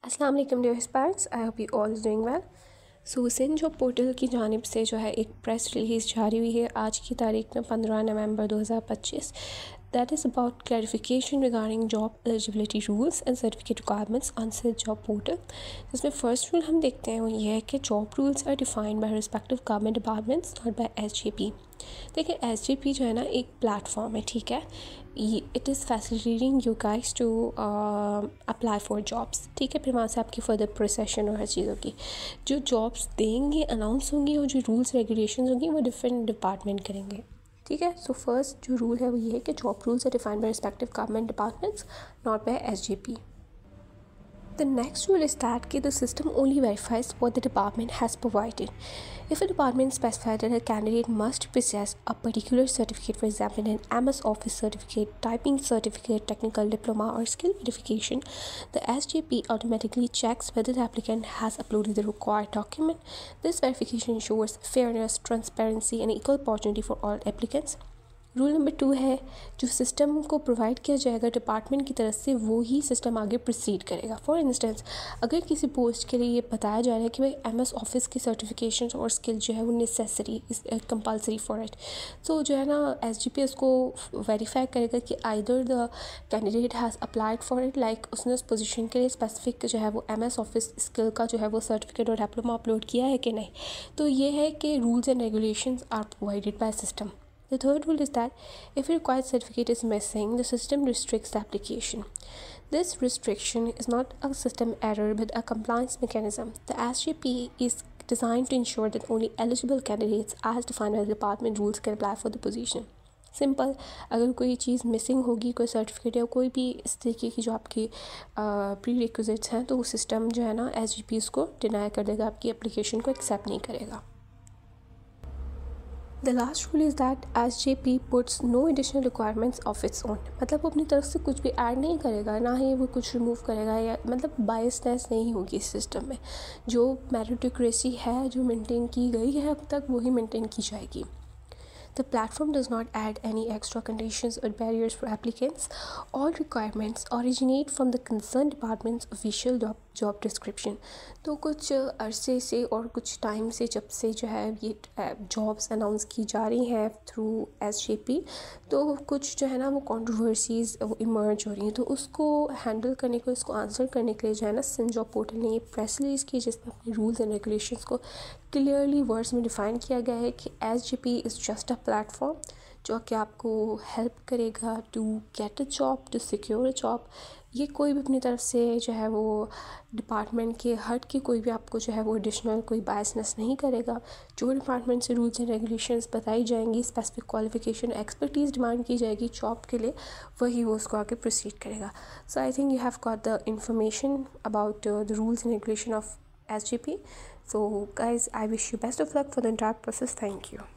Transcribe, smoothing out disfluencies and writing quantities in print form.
अस्सलाम वालेकुम dear aspires, I hope you all is doing well. So Sindh job portal की जानिब से जो है एक प्रेस रिलीज़ जारी हुई है आज की तारीख में 15 नवंबर 2025। That is about clarification regarding job eligibility rules and certificate requirements on Sindh job portal. जिसमें फ़र्स्ट रूल हम देखते हैं वो ये है कि job rules are defined by respective government departments not by SJP। देखिए SJP जो है ना एक प्लेटफॉर्म है, ठीक है। It is facilitating you guys to apply for jobs, ठीक है। फिर वहाँ से आपकी फर्दर प्रोसेशन और हर चीज़ होगी। जो जॉब्स देंगे अनाउंस होंगी और जो रूल्स रेगुलेशंस होंगी वो डिफरेंट डिपार्टमेंट करेंगे, ठीक है। सो फर्स्ट जो रूल है वो ये है कि job rules are defined by respective government departments not by SJP। The next rule is that the system only verifies what the department has provided. If a department specifies that a candidate must possess a particular certificate, for example, an MS Office certificate, typing certificate, technical diploma, or skill verification, the SJP automatically checks whether the applicant has uploaded the required document. This verification ensures fairness, transparency, and equal opportunity for all applicants. Rule number 2 है जो system को provide किया जाएगा department की तरफ से वो ही system आगे प्रोसीड करेगा। फॉर इंस्टेंस अगर किसी पोस्ट के लिए ये बताया जा रहा है कि भाई MS ऑफिस की सर्टिफिकेशन और स्किल जो है वो नेसेसरी इस कंपलसरी फॉर इट, तो जो है ना SJP उसको वेरीफाई करेगा कि either the candidate has applied for it, like उसने उस पोजीशन के लिए स्पेसिफिक जो है वो MS ऑफिस स्किल का जो है वो सर्टिफिकेट और डिप्लोमा अपलोड किया है कि नहीं। तो ये है कि rules and regulations are provided by system. The third rule is that if a required certificate is missing, the system restricts the application. This restriction is not a system error but a compliance mechanism. The SJP is designed to ensure that only eligible candidates as defined by the department rules can apply for the position. Simple, अगर कोई चीज़ missing होगी, कोई certificate या कोई भी इस तरीके की जो आपकी प्री रिक्विजिट्स हैं, तो वो सिस्टम जो है ना SJP उसको डिनाई कर देगा, आपकी एप्लीकेशन को एक्सेप्ट नहीं करेगा। The last rule is that SJP puts no additional requirements of its own. मतलब वो अपनी तरफ से कुछ भी ऐड नहीं करेगा, ना ही वो कुछ रिमूव करेगा, या मतलब बायसनेस नहीं होगी इस सिस्टम में। जो मेरिटोक्रेसी है जो मेंटेन की गई है अब तक वही मेंटेन की जाएगी। The platform does not add any extra conditions or barriers for applicants. All requirements originate from the concerned department's official job description. तो कुछ अरसे से और कुछ टाइम से जब से जो है ये जॉब्स अनाउंस की जा रही हैं थ्रू SJP, तो कुछ जो है ना वो कंट्रोवर्सीज़ वो इमर्ज हो रही हैं, तो उसको हैंडल करने को, इसको आंसर करने के लिए जो है ना सिंध जॉब पोर्टल ने ये प्रेस रिलीज़ की जिसमें अपने रूल्स एंड रेगुलेशंस को क्लियरली वर्ड्स में डिफ़ाइन किया गया है कि SJP is just a platform जो कि आपको हेल्प करेगा to get a job, to secure a job. ये कोई भी अपनी तरफ से जो है वो डिपार्टमेंट के हट के कोई भी आपको जो है वो एडिशनल कोई बायसनेस नहीं करेगा। जो डिपार्टमेंट से रूल्स एंड रेगुलेशंस बताई जाएंगी, स्पेसिफिक क्वालिफिकेशन एक्सपर्टीज़ डिमांड की जाएगी जॉब के लिए, वही वो उसको आगे प्रोसीड करेगा। So I think you have got the information about the rules and regulation of SJP. So guys, I wish you best of luck for the entire process. Thank you.